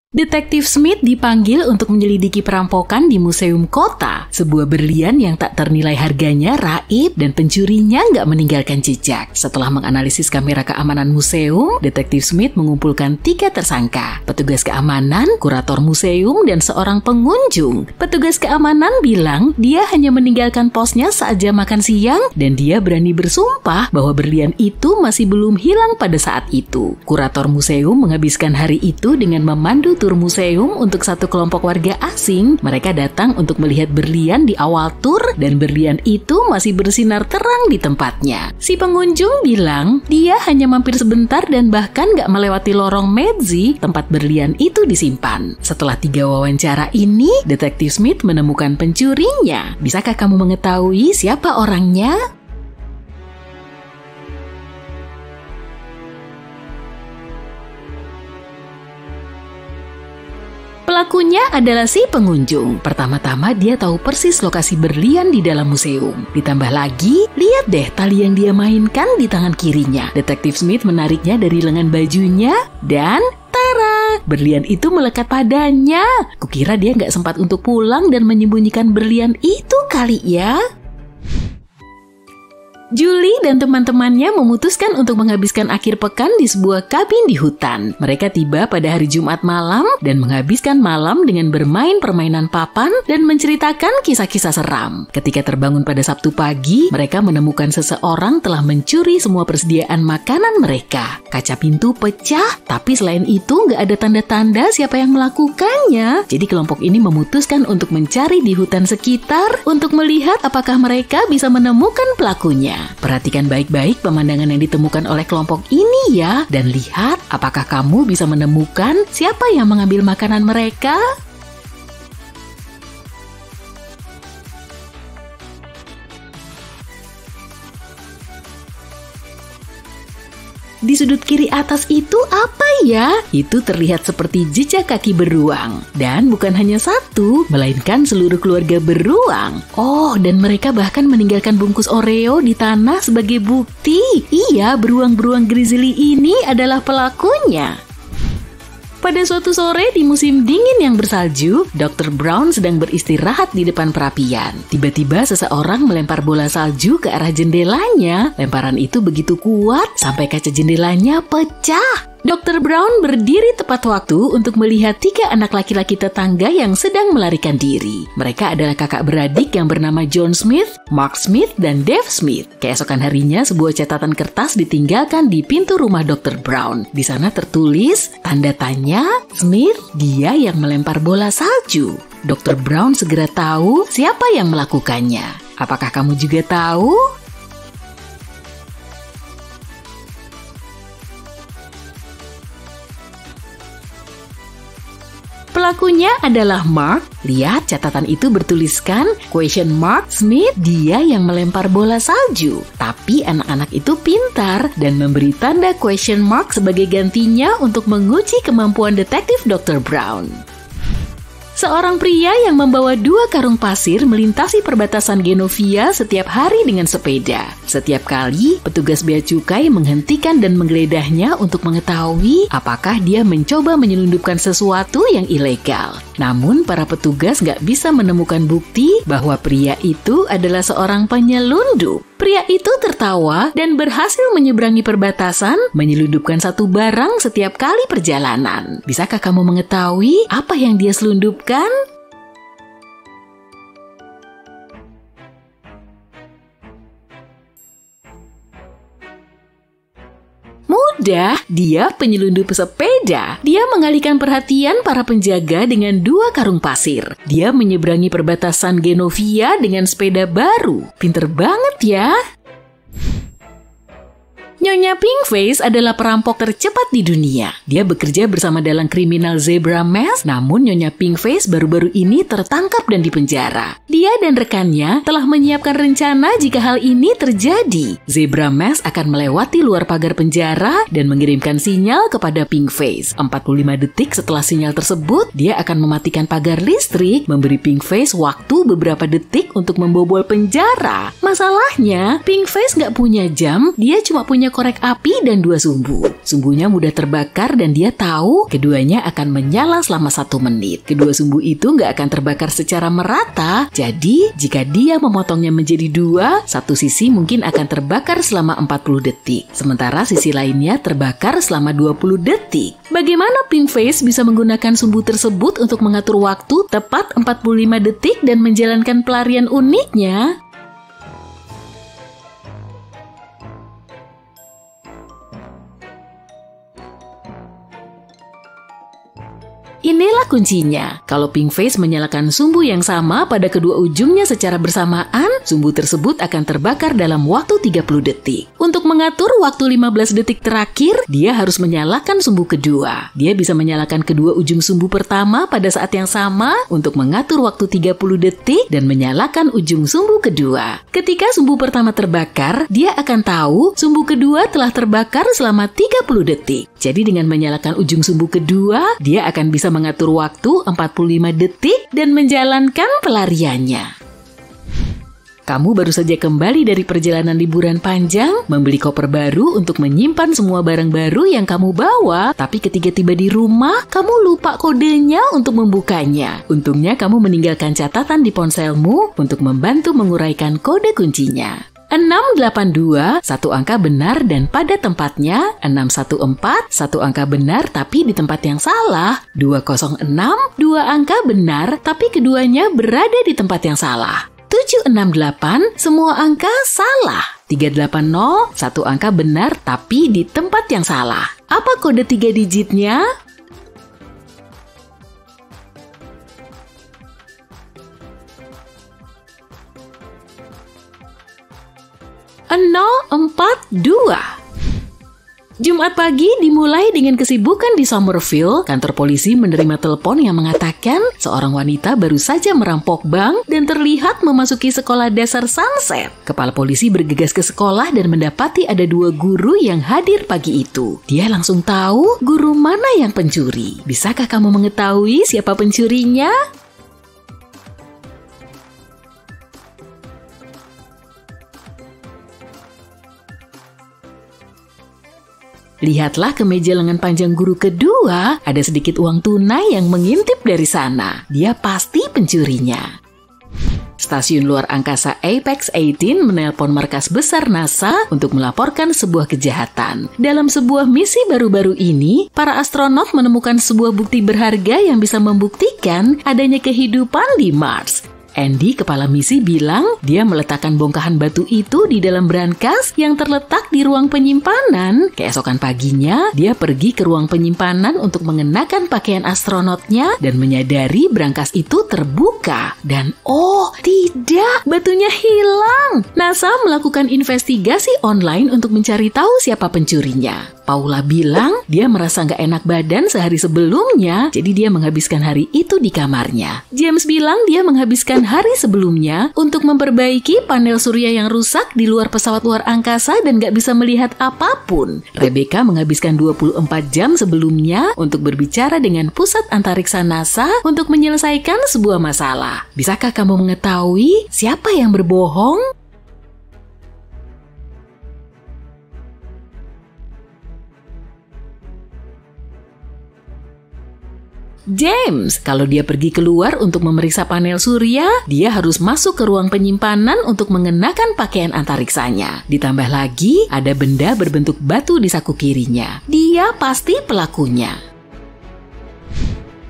Detektif Smith dipanggil untuk menyelidiki perampokan di museum kota. Sebuah berlian yang tak ternilai harganya raib dan pencurinya nggak meninggalkan jejak. Setelah menganalisis kamera keamanan museum, Detektif Smith mengumpulkan 3 tersangka. Petugas keamanan, kurator museum, dan seorang pengunjung. Petugas keamanan bilang dia hanya meninggalkan posnya saat jam makan siang dan dia berani bersumpah bahwa berlian itu masih belum hilang pada saat itu. Kurator museum menghabiskan hari itu dengan memandu tur museum untuk satu kelompok warga asing. Mereka datang untuk melihat berlian di awal tur dan berlian itu masih bersinar terang di tempatnya. Si pengunjung bilang dia hanya mampir sebentar dan bahkan gak melewati lorong Medzi tempat berlian itu disimpan. Setelah 3 wawancara ini, Detektif Smith menemukan pencurinya. Bisakah kamu mengetahui siapa orangnya? Pelakunya adalah si pengunjung. Pertama-tama dia tahu persis lokasi berlian di dalam museum. Ditambah lagi, lihat deh tali yang dia mainkan di tangan kirinya. Detektif Smith menariknya dari lengan bajunya dan tara! Berlian itu melekat padanya. Kukira dia nggak sempat untuk pulang dan menyembunyikan berlian itu kali ya. Julie dan teman-temannya memutuskan untuk menghabiskan akhir pekan di sebuah kabin di hutan. Mereka tiba pada hari Jumat malam dan menghabiskan malam dengan bermain permainan papan dan menceritakan kisah-kisah seram. Ketika terbangun pada Sabtu pagi, mereka menemukan seseorang telah mencuri semua persediaan makanan mereka. Kaca pintu pecah, tapi selain itu nggak ada tanda-tanda siapa yang melakukannya. Jadi kelompok ini memutuskan untuk mencari di hutan sekitar untuk melihat apakah mereka bisa menemukan pelakunya. Perhatikan baik-baik pemandangan yang ditemukan oleh kelompok ini ya, dan lihat apakah kamu bisa menemukan siapa yang mengambil makanan mereka. Di sudut kiri atas itu apa ya? Itu terlihat seperti jejak kaki beruang. Dan bukan hanya satu, melainkan seluruh keluarga beruang. Oh, dan mereka bahkan meninggalkan bungkus Oreo di tanah sebagai bukti. Iya, beruang-beruang grizzly ini adalah pelakunya. Pada suatu sore di musim dingin yang bersalju, Dr. Brown sedang beristirahat di depan perapian. Tiba-tiba seseorang melempar bola salju ke arah jendelanya. Lemparan itu begitu kuat sampai kaca jendelanya pecah. Dr. Brown berdiri tepat waktu untuk melihat 3 anak laki-laki tetangga yang sedang melarikan diri. Mereka adalah kakak beradik yang bernama John Smith, Mark Smith, dan Dave Smith. Keesokan harinya, sebuah catatan kertas ditinggalkan di pintu rumah Dr. Brown. Di sana tertulis, tanda tanya, Smith, dia yang melempar bola salju. Dr. Brown segera tahu siapa yang melakukannya. Apakah kamu juga tahu? Pelakunya adalah Mark. Lihat, catatan itu bertuliskan Smith, dia yang melempar bola salju. Tapi anak-anak itu pintar dan memberi tanda question mark sebagai gantinya untuk menguji kemampuan detektif Dr. Brown. Seorang pria yang membawa 2 karung pasir melintasi perbatasan Genovia setiap hari dengan sepeda. Setiap kali, petugas bea cukai menghentikan dan menggeledahnya untuk mengetahui apakah dia mencoba menyelundupkan sesuatu yang ilegal. Namun, para petugas nggak bisa menemukan bukti bahwa pria itu adalah seorang penyelundup. Pria itu tertawa dan berhasil menyeberangi perbatasan, menyelundupkan satu barang setiap kali perjalanan. Bisakah kamu mengetahui apa yang dia selundupkan? Mudah, dia penyelundup sepeda. Dia mengalihkan perhatian para penjaga dengan 2 karung pasir. Dia menyeberangi perbatasan Genovia dengan sepeda baru. Pinter banget ya. Nyonya Pinkface adalah perampok tercepat di dunia. Dia bekerja bersama dalang kriminal Zebra Mask, namun Nyonya Pinkface baru-baru ini tertangkap dan dipenjara. Dia dan rekannya telah menyiapkan rencana jika hal ini terjadi. Zebra Mask akan melewati luar pagar penjara dan mengirimkan sinyal kepada Pinkface. 45 detik setelah sinyal tersebut, dia akan mematikan pagar listrik, memberi Pinkface waktu beberapa detik untuk membobol penjara. Masalahnya, Pinkface nggak punya jam, dia cuma punya punya korek api dan 2 sumbu. Sumbunya mudah terbakar dan dia tahu keduanya akan menyala selama 1 menit. Kedua sumbu itu nggak akan terbakar secara merata, jadi jika dia memotongnya menjadi 2, satu sisi mungkin akan terbakar selama 40 detik, sementara sisi lainnya terbakar selama 20 detik. Bagaimana Pinkface bisa menggunakan sumbu tersebut untuk mengatur waktu tepat 45 detik dan menjalankan pelarian uniknya? Inilah kuncinya. Kalau Pinkface menyalakan sumbu yang sama pada kedua ujungnya secara bersamaan, sumbu tersebut akan terbakar dalam waktu 30 detik. Untuk mengatur waktu 15 detik terakhir, dia harus menyalakan sumbu kedua. Dia bisa menyalakan kedua ujung sumbu pertama pada saat yang sama untuk mengatur waktu 30 detik dan menyalakan ujung sumbu kedua. Ketika sumbu pertama terbakar, dia akan tahu sumbu kedua telah terbakar selama 30 detik. Jadi dengan menyalakan ujung sumbu kedua, dia akan bisa mengatur waktu 45 detik dan menjalankan pelariannya. Kamu baru saja kembali dari perjalanan liburan panjang, membeli koper baru untuk menyimpan semua barang baru yang kamu bawa, tapi ketika tiba di rumah, kamu lupa kodenya untuk membukanya. Untungnya kamu meninggalkan catatan di ponselmu untuk membantu menguraikan kode kuncinya. 682, satu angka benar dan pada tempatnya. 614, satu angka benar tapi di tempat yang salah. 206, dua angka benar tapi keduanya berada di tempat yang salah. 768, semua angka salah. 380, satu angka benar tapi di tempat yang salah. Apa kode 3 digitnya? Jumat pagi dimulai dengan kesibukan di Somerville. Kantor polisi menerima telepon yang mengatakan seorang wanita baru saja merampok bank dan terlihat memasuki sekolah dasar Sunset. Kepala polisi bergegas ke sekolah dan mendapati ada 2 guru yang hadir pagi itu. Dia langsung tahu guru mana yang pencuri. Bisakah kamu mengetahui siapa pencurinya? Lihatlah ke meja lengan panjang guru kedua, ada sedikit uang tunai yang mengintip dari sana. Dia pasti pencurinya. Stasiun luar angkasa Apex 18 menelpon markas besar NASA untuk melaporkan sebuah kejahatan. Dalam sebuah misi baru-baru ini, para astronot menemukan sebuah bukti berharga yang bisa membuktikan adanya kehidupan di Mars. Andy, kepala misi, bilang dia meletakkan bongkahan batu itu di dalam brankas yang terletak di ruang penyimpanan. Keesokan paginya, dia pergi ke ruang penyimpanan untuk mengenakan pakaian astronotnya dan menyadari brankas itu terbuka. Dan oh tidak, batunya hilang. NASA melakukan investigasi online untuk mencari tahu siapa pencurinya. Paula bilang dia merasa nggak enak badan sehari sebelumnya, jadi dia menghabiskan hari itu di kamarnya. James bilang dia menghabiskan hari sebelumnya untuk memperbaiki panel surya yang rusak di luar pesawat luar angkasa dan nggak bisa melihat apapun. Rebecca menghabiskan 24 jam sebelumnya untuk berbicara dengan pusat antariksa NASA untuk menyelesaikan sebuah masalah. Bisakah kamu mengetahui siapa yang berbohong? James, kalau dia pergi keluar untuk memeriksa panel surya, dia harus masuk ke ruang penyimpanan untuk mengenakan pakaian antariksanya. Ditambah lagi, ada benda berbentuk batu di saku kirinya. Dia pasti pelakunya.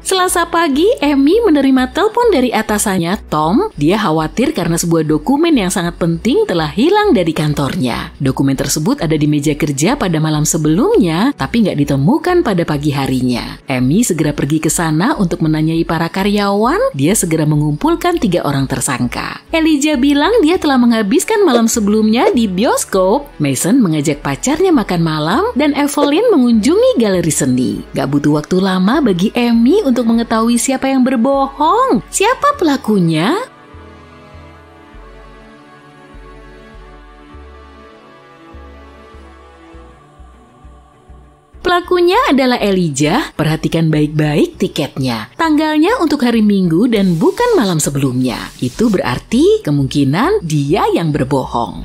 Selasa pagi, Amy menerima telepon dari atasannya, Tom. Dia khawatir karena sebuah dokumen yang sangat penting telah hilang dari kantornya. Dokumen tersebut ada di meja kerja pada malam sebelumnya, tapi nggak ditemukan pada pagi harinya. Amy segera pergi ke sana untuk menanyai para karyawan. Dia segera mengumpulkan 3 orang tersangka. Elijah bilang dia telah menghabiskan malam sebelumnya di bioskop. Mason mengajak pacarnya makan malam, dan Evelyn mengunjungi galeri seni. Gak butuh waktu lama bagi Amy untuk mengetahui siapa yang berbohong. Siapa pelakunya? Pelakunya adalah Elijah. Perhatikan baik-baik tiketnya. Tanggalnya untuk hari Minggu dan bukan malam sebelumnya. Itu berarti kemungkinan dia yang berbohong.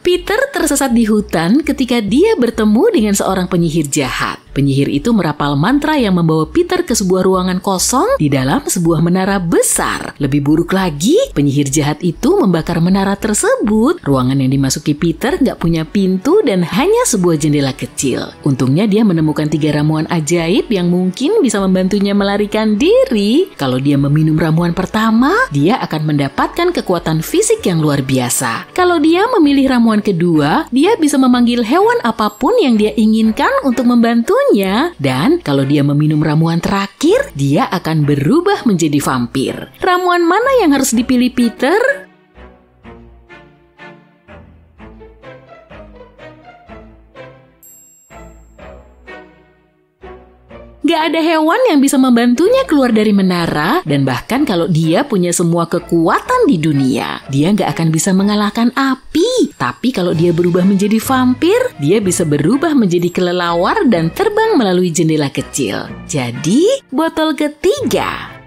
Peter tersesat di hutan ketika dia bertemu dengan seorang penyihir jahat. Penyihir itu merapal mantra yang membawa Peter ke sebuah ruangan kosong di dalam sebuah menara besar. Lebih buruk lagi, penyihir jahat itu membakar menara tersebut. Ruangan yang dimasuki Peter nggak punya pintu dan hanya sebuah jendela kecil. Untungnya dia menemukan 3 ramuan ajaib yang mungkin bisa membantunya melarikan diri. Kalau dia meminum ramuan pertama, dia akan mendapatkan kekuatan fisik yang luar biasa. Kalau dia memilih ramuan kedua, dia bisa memanggil hewan apapun yang dia inginkan untuk membantunya. Dan kalau dia meminum ramuan terakhir, dia akan berubah menjadi vampir. Ramuan mana yang harus dipilih Peter? Gak ada hewan yang bisa membantunya keluar dari menara, dan bahkan kalau dia punya semua kekuatan di dunia, dia gak akan bisa mengalahkan api. Tapi kalau dia berubah menjadi vampir, dia bisa berubah menjadi kelelawar dan terbang melalui jendela kecil. Jadi, botol ketiga.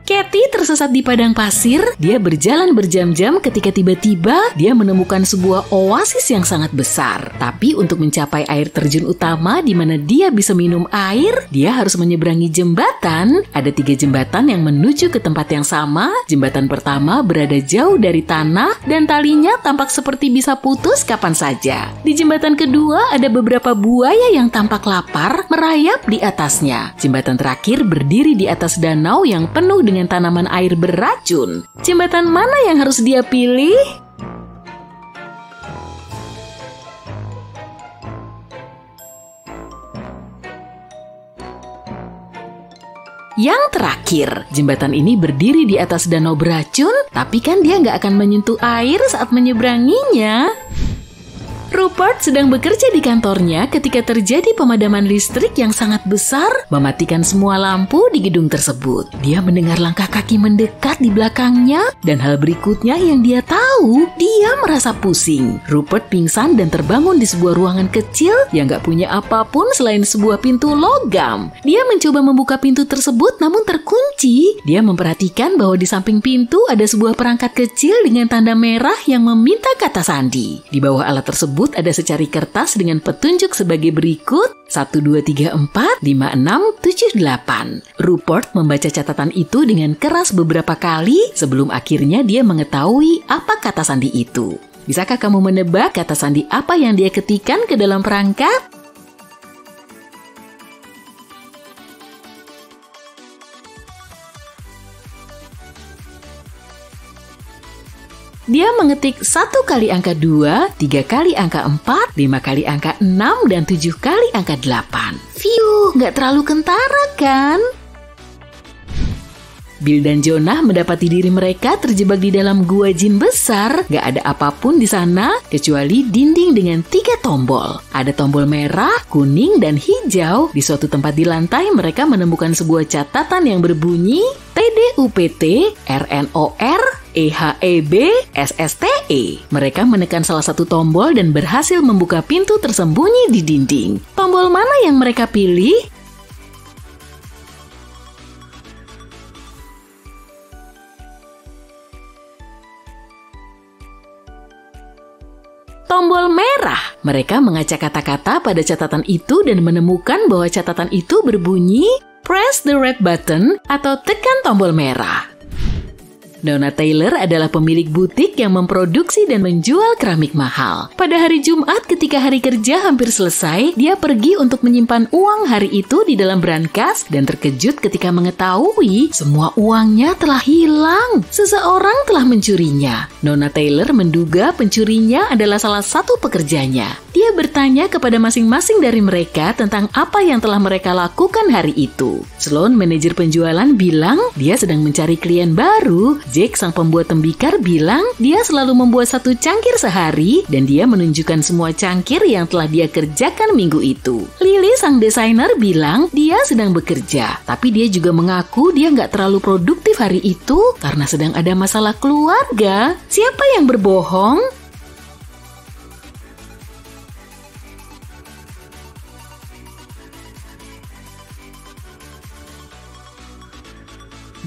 Katie tersesat di padang pasir. Dia berjalan berjam-jam ketika tiba-tiba dia menemukan sebuah oasis yang sangat besar. Tapi untuk mencapai air terjun utama di mana dia bisa minum air, dia harus menyeberangi jembatan. Ada 3 jembatan yang menuju ke tempat yang sama. Jembatan pertama berada jauh dari tanah dan talinya tampak seperti bisa putus kapan saja. Di jembatan kedua ada beberapa buaya yang tampak lapar merayap di atasnya. Jembatan terakhir berdiri di atas danau yang penuh dengan tanaman air beracun. Jembatan mana yang harus dia pilih? Yang terakhir, jembatan ini berdiri di atas danau beracun, tapi kan dia nggak akan menyentuh air saat menyeberanginya. Rupert sedang bekerja di kantornya ketika terjadi pemadaman listrik yang sangat besar, mematikan semua lampu di gedung tersebut. Dia mendengar langkah kaki mendekat di belakangnya, dan hal berikutnya yang dia tahu, dia merasa pusing. Rupert pingsan dan terbangun di sebuah ruangan kecil yang gak punya apapun selain sebuah pintu logam. Dia mencoba membuka pintu tersebut namun terkunci. Dia memperhatikan bahwa di samping pintu ada sebuah perangkat kecil dengan tanda merah yang meminta kata sandi. Di bawah alat tersebut ada secari kertas dengan petunjuk sebagai berikut: 1, 2, 3, 4, 5, 6, 7, 8. Rupert membaca catatan itu dengan keras beberapa kali sebelum akhirnya dia mengetahui apa kata sandi itu. Bisakah kamu menebak kata sandi apa yang dia ketikkan ke dalam perangkat? Dia mengetik 1 kali angka 2, 3 kali angka 4, 5 kali angka 6, dan 7 kali angka 8. Fiuh, nggak terlalu kentara kan? Bill dan Jonah mendapati diri mereka terjebak di dalam gua jin besar. Gak ada apapun di sana kecuali dinding dengan 3 tombol. Ada tombol merah, kuning, dan hijau. Di suatu tempat di lantai mereka menemukan sebuah catatan yang berbunyi TDUPT RNOR EHEB SSTE. Mereka menekan salah satu tombol dan berhasil membuka pintu tersembunyi di dinding. Tombol mana yang mereka pilih? Tombol merah. Mereka mengacak kata-kata pada catatan itu dan menemukan bahwa catatan itu berbunyi "Press the red button" atau tekan tombol merah. Donna Taylor adalah pemilik butik yang memproduksi dan menjual keramik mahal. Pada hari Jumat ketika hari kerja hampir selesai, dia pergi untuk menyimpan uang hari itu di dalam brankas dan terkejut ketika mengetahui semua uangnya telah hilang. Seseorang telah mencurinya. Donna Taylor menduga pencurinya adalah salah satu pekerjanya. Dia bertanya kepada masing-masing dari mereka tentang apa yang telah mereka lakukan hari itu. Sloan, manajer penjualan, bilang dia sedang mencari klien baru. Jack, sang pembuat tembikar, bilang dia selalu membuat 1 cangkir sehari dan dia menunjukkan semua cangkir yang telah dia kerjakan minggu itu. Lily, sang desainer, bilang dia sedang bekerja, tapi dia juga mengaku dia nggak terlalu produktif hari itu karena sedang ada masalah keluarga. Siapa yang berbohong?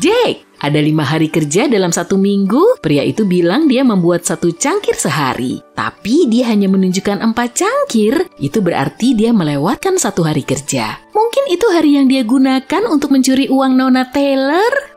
Jake, Ada 5 hari kerja dalam 1 minggu. Pria itu bilang dia membuat 1 cangkir sehari. Tapi dia hanya menunjukkan 4 cangkir. Itu berarti dia melewatkan 1 hari kerja. Mungkin itu hari yang dia gunakan untuk mencuri uang Nona Taylor.